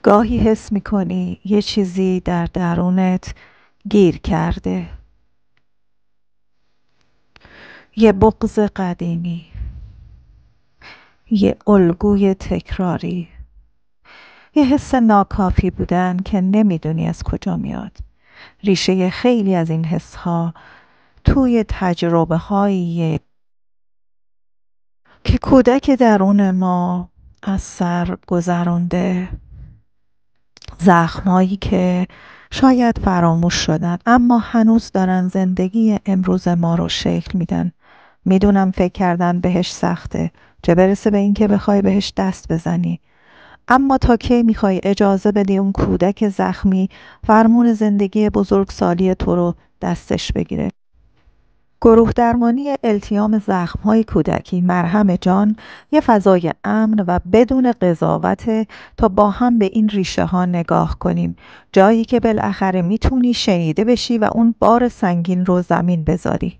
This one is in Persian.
گاهی حس میکنی یه چیزی در درونت گیر کرده، یه بغض قدیمی، یه الگوی تکراری، یه حس ناکافی بودن که نمیدونی از کجا میاد. ریشه خیلی از این حسها توی تجربه هایی که کودک درون ما از سر گذرانده، زخمایی که شاید فراموش شدن اما هنوز دارن زندگی امروز ما رو شکل میدن. میدونم فکر کردن بهش سخته، چه برسه به این که بخوای بهش دست بزنی. اما تا کی میخوای اجازه بدی اون کودک زخمی فرمون زندگی بزرگسالی تو رو دستش بگیره؟ گروه درمانی التیام زخم‌های کودکی مرهم جان یه فضای امن و بدون قضاوت تا با هم به این ریشه ها نگاه کنیم، جایی که بالاخره میتونی شنیده بشی و اون بار سنگین رو زمین بذاری.